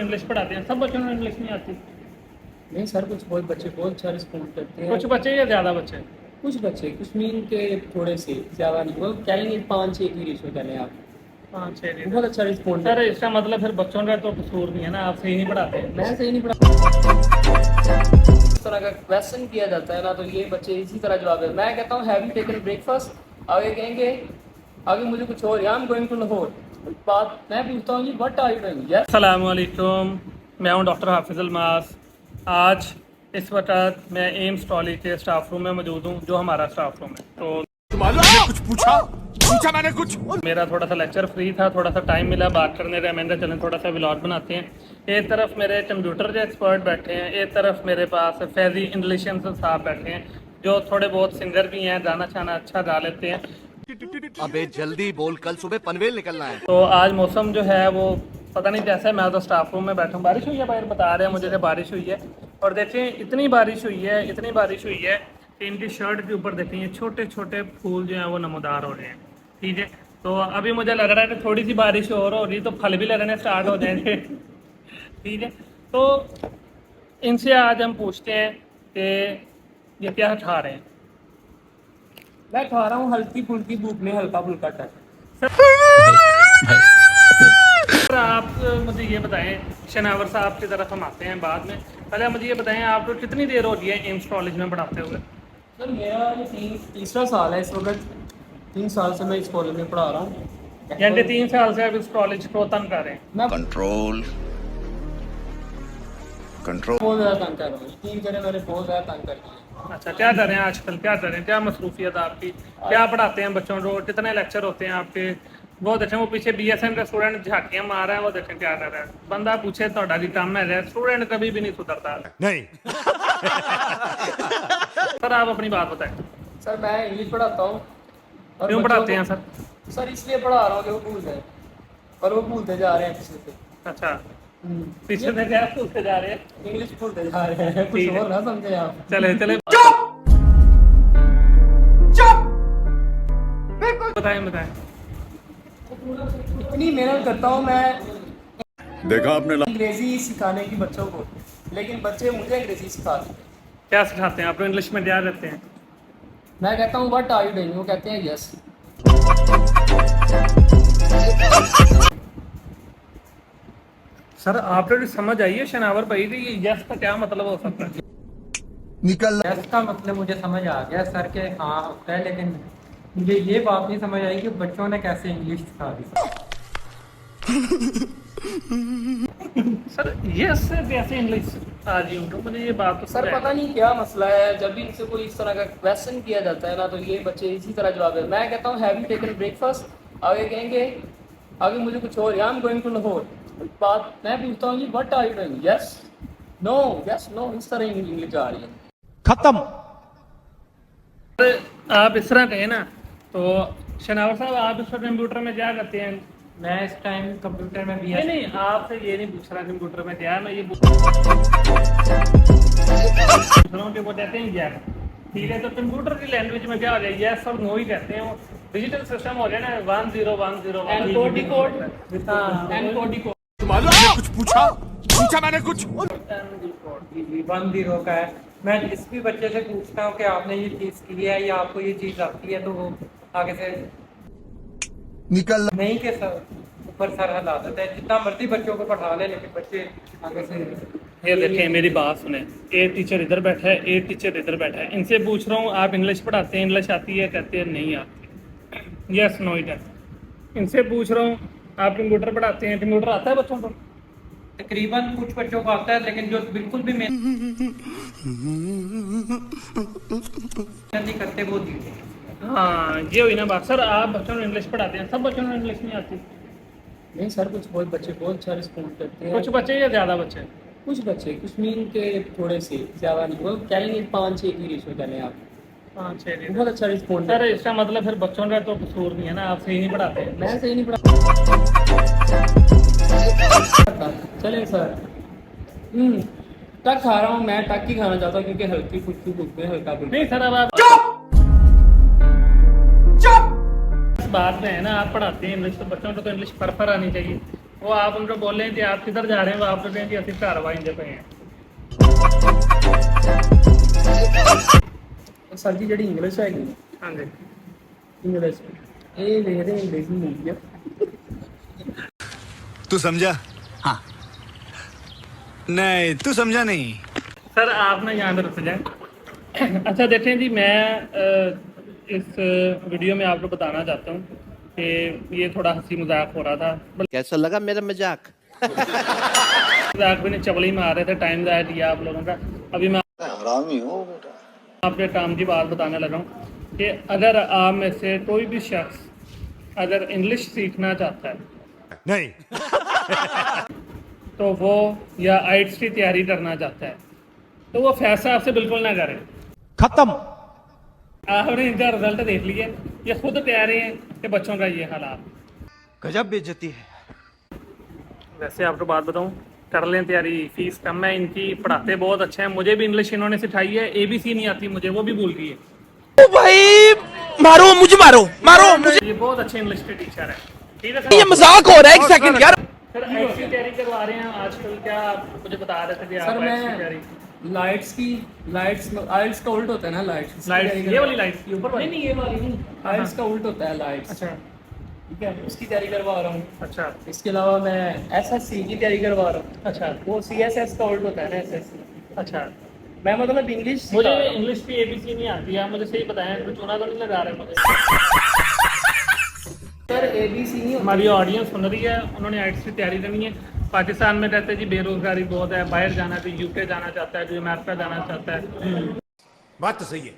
English पढ़ाते हैं, सब बच्चों को इंग्लिश नहीं आती? नहीं सर, कुछ बहुत बच्चे बहुत अच्छा रिस्पॉन्ड करते हैं। कुछ बच्चे या ज़्यादा बच्चे? कुछ बच्चे, कुछ मीन के थोड़े से, ज़्यादा नहीं। वो कहेंगे 5-6 की रेशो चले आप। 5-6 बहुत अच्छा रिस्पॉन्ड। सर इसका मतलब फिर बच्चों का तो कसूर नहीं है ना, आप सही नहीं पढ़ाते? मैं सही नहीं पढ़ा। इस तरह का क्वेश्चन किया जाता है ना, तो ये बच्चे इसी तरह जवाब है। मैं कहता हूँ हैव यू टेकन ब्रेकफास्ट, आगे कहेंगे, आगे मुझे कुछ और, I am going to Lahore. बात मैं पूछता हूँ जी what are you doing? Yes. अस्सलाम वालेकुम, मैं हूं डॉक्टर हाफिज़ अलमास। आज इस वक्त मैं एम्स ट्रॉली के स्टाफ रूम में मौजूद हूं, जो हमारा स्टाफ रूम है। तो कुछ पूछा मैंने कुछ। मेरा थोड़ा सा लेक्चर फ्री था, थोड़ा सा टाइम मिला बात करने का, मैंने चलें थोड़ा सा व्लॉग बनाते हैं। एक तरफ मेरे कंप्यूटर के एक्सपर्ट बैठे हैं, एक तरफ मेरे पास फैजी इंग्लिशियन साहब बैठे हैं, जो थोड़े बहुत सिंगर भी हैं, गाना छाना अच्छा गा लेते हैं। अबे जल्दी बोल, कल सुबह पनवेल निकलना है। तो आज मौसम जो है वो पता नहीं कैसा है। मैं तो स्टाफ रूम में बैठा हूँ, बारिश हुई है, बाहर बता रहे हैं मुझे कि बारिश हुई है। और देखें इतनी बारिश हुई है, इतनी बारिश हुई है कि इनकी शर्ट के ऊपर देखें ये छोटे छोटे फूल जो हैं वो नमदार हो रहे हैं। ठीक है, तो अभी मुझे लग रहा है कि थोड़ी सी बारिश और हो रही तो फल भी लगने स्टार्ट हो जाएंगे। ठीक है, तो इनसे आज हम पूछते हैं कि ये क्या खा रहे हैं। मैं खा रहा हूँ हल्की फुल्की भूख में हल्का फुल्का टच। सर आप मुझे ये बताएं, शनावर साहब की तरफ हम आते हैं बाद में, पहले मुझे ये बताएं आप लोग कितनी देर हो रही है एम्स कॉलेज में पढ़ाते हुए? सर मेरा ये तीसरा साल है इस वक्त। 3 साल से मैं इस कॉलेज में पढ़ा रहा हूँ। यानी 3 साल से आप इस कॉलेज को तंग कर रहे हैं? मैं कंट्रोल बहुत ज़्यादा तंग कर रहा हूँ। 3 जने मैंने बहुत ज़्यादा तंग कर दिया। अच्छा, क्या कर रहे हैं आजकल, क्या कर रहे हैं, क्या मसरूफियत आपकी, क्या पढ़ाते हैं बच्चों को, कितने लेक्चर होते हैं आपके? वो देखें वो पीछे BSN का स्टूडेंट झांकियाँ मार रहा है, वो देखें क्या कर रहा है। बंदा पूछे तो जी काम है, स्टूडेंट कभी भी नहीं सुधरता। नहीं। सर आप अपनी बात बताएं, सर मैं इंग्लिश पढ़ाता हूँ। और क्यों बच्चों पढ़ाते को- हैं सर? सर इसलिए पढ़ा रहा हूँ कि वो भूल जाए, और वो भूलते जा रहे हैं पीछे से। अच्छा, पीछे से क्या भूलते जा रहे हैं? इंग्लिश भूलते जा रहे हैं, कुछ ठीक है। और ना समझे आप। चले चले बताएं बताएं। इतनी मेहनत करता हूँ मैं देखा आपने अंग्रेजी सिखाने की बच्चों को, लेकिन बच्चे मुझे अंग्रेजी सिखाते हैं। क्या सिखाते हैं आप लोग? इंग्लिश में तैयार रहते हैं? मैं कहता हूँ व्हाट आर यू डूइंग, वो कहते हैं यस। सर आप लोग समझ आइए शनावर भाई कि ये यस का क्या मतलब हो सकता है? यस का मतलब मुझे समझ आ गया सर के हाँ होता है, लेकिन मुझे ये बात नहीं समझ आई कि बच्चों ने कैसे इंग्लिश सिखा दी। सर यस से कैसे इंग्लिश आ रही उनको, मुझे ये बात तो सर पता नहीं क्या मसला है, जब भी इनसे कोई इस तरह का क्वेश्चन किया जाता है ना, तो ये बच्चे इसी तरह जवाब है। मैं कहता हूँ हैव यू टेकन ब्रेकफास्ट, आगे कहेंगे, आगे मुझे कुछ और, I am going to Lahore. बात मैं पूछता हूँ जी what are you doing? Yes no, yes no, इस तरह इंग्लिश आ रही है। खत्म। आप इस तरह कहें ना, तो शनावर साहब आप इस वक्त कंप्यूटर में क्या करते हैं? मैं इस टाइम कंप्यूटर में नहीं नहीं, आपसे ये नहीं पूछ रहा कंप्यूटर में क्या, मैं ये पूछ रहा हूँ कि वो कहते हैं यस। ठीक है, तो कंप्यूटर की लैंग्वेज में क्या हो जाए, यस और नो ही कहते हैं। वो डिजिटल सिस्टम हो जाए ना 1010 एनकोड डिकोड, हाँ एनकोड डिकोड। कुछ पूछा मैंने कुछ। 1-0 का है। मैं जिस भी बच्चे से पूछता हूँ कि आपने ये चीज़ की है या आपको ये चीज़ आती है, तो वो आगे से निकल नहीं के सर ऊपर सर हिला देता है। जितना मर्जी बच्चों को पढ़ा ले, लेकिन बच्चे आगे से ये देखें मेरी बात सुने, एक टीचर इधर बैठा है, एक टीचर इधर बैठा है, इनसे पूछ रहा हूँ आप इंग्लिश पढ़ाते हैं, इंग्लिश आती है? कहते हैं नहीं आती। यस नो इधर। इनसे पूछ रहा हूँ आप कंप्यूटर पढ़ाते हैं, कंप्यूटर आता है बच्चों को? तकरीबन कुछ बच्चों को आता है, लेकिन जो बिल्कुल भी मेहनत नहीं करते वो जीते। हाँ ये हुई ना बात। सर आप बच्चों को इंग्लिश पढ़ाते हैं, सब बच्चों को इंग्लिश नहीं आती? नहीं सर, कुछ बहुत बच्चे बहुत अच्छा रिस्पॉन्ड करते हैं। कुछ बच्चे या ज़्यादा बच्चे? कुछ बच्चे, कुछ मीन के थोड़े से, ज़्यादा नहीं। वो कहेंगे 5-6 की रेशो चले आप। 5-6 दिन। बहुत अच्छा रिस्पॉन्ड। सर इसका मतलब फिर बच्चों का तो कसूर नहीं है ना, आप सही नहीं पढ़ाते? मैं सही नहीं पढ़ा। चले सर। टक खा रहा हूँ, मैं टक ही खाना चाहता हूँ, क्योंकि हल्की फुल्की भूख में हल्का फुल्का। नहीं सर अब आप बात में है ना, आप पढ़ाते हैं इंग्लिश, तो बच्चों को तो इंग्लिश पर आनी चाहिए। वो आप उनको बोल रहे हैं कि आप किधर जा रहे हैं, वो आप बोल रहे हैं कि असि घर वाइंदे पे हैं। सर जी जी इंग्लिश है हाँ जी, इंग्लिश ये लिखते हैं इंग्लिश में मिलती है। तू समझा? हाँ। नहीं, तू समझा नहीं। सर आप ना यहाँ पे रुक जाएं। अच्छा देखें जी, मैं इस वीडियो में आपको बताना चाहता हूँ कि ये थोड़ा हंसी मजाक हो रहा था, कैसा लगा मेरा मजाक? मजाक भी नहीं, चवली में आ रहे थे, टाइम ज़ाया किया आप लोगों का। अभी मैं हरामी हो बेटा। आपके काम की बात बताने लगा हूँ कि अगर आप में से कोई भी शख्स अगर इंग्लिश सीखना चाहता है नहीं। तो वो या आइट्स की तैयारी करना चाहता है तो वो फैसला आपसे बिल्कुल ना करें। खत्म। आपने इनका रिजल्ट देख लिया, ये खुद कह रहे हैं कि बच्चों का ये हालात। गजब बेइज्जती है। वैसे आपको बात बताऊं, कर लें तैयारी, फीस कम है इनकी, पढ़ाते बहुत अच्छे हैं, मुझे भी इंग्लिश इन्होंने सिखाई है, ABC नहीं आती मुझे, वो भी भूल गई है। ओ भाई मारो मुझे, मारो मुझे। ये बहुत अच्छे इंग्लिश के टीचर है, ठीक है सर। ये मजाक हो रहा है, एक सेकंड यार। सर आइट्स की तैयारी करवा रहे हैं आजकल, क्या आप मुझे बता रहे थे कि सर आप आइट्स की तैयारी? मैं लाइट्स आइल्स का उल्ट होता है ना, लाइट्स लाइट्स, ये वाली लाइट्स की ऊपर वाली? नहीं ये वाली नहीं, आइल्स का उल्ट होता है लाइट्स। अच्छा ठीक है, उसकी तैयारी करवा रहा हूँ। अच्छा इसके अलावा मैं SSC की तैयारी करवा रहा हूँ। अच्छा वो CSS का उल्ट होता है ना, SSC। अच्छा। मैं मतलब इंग्लिश मुझे इंग्लिश की ABC नहीं आती है, आप मुझे सही बताएं, कुछ चुना तो नहीं लगा रहे मुझे। सर ABC नहीं होती। हमारी ऑडियंस सुन रही है, उन्होंने आइट्स की तैयारी करनी है। पाकिस्तान में रहते जी बेरोजगारी बहुत है, बाहर जाना है, तो UK जाना चाहता है, जो अमेरिका जाना चाहता है। बात तो सही है।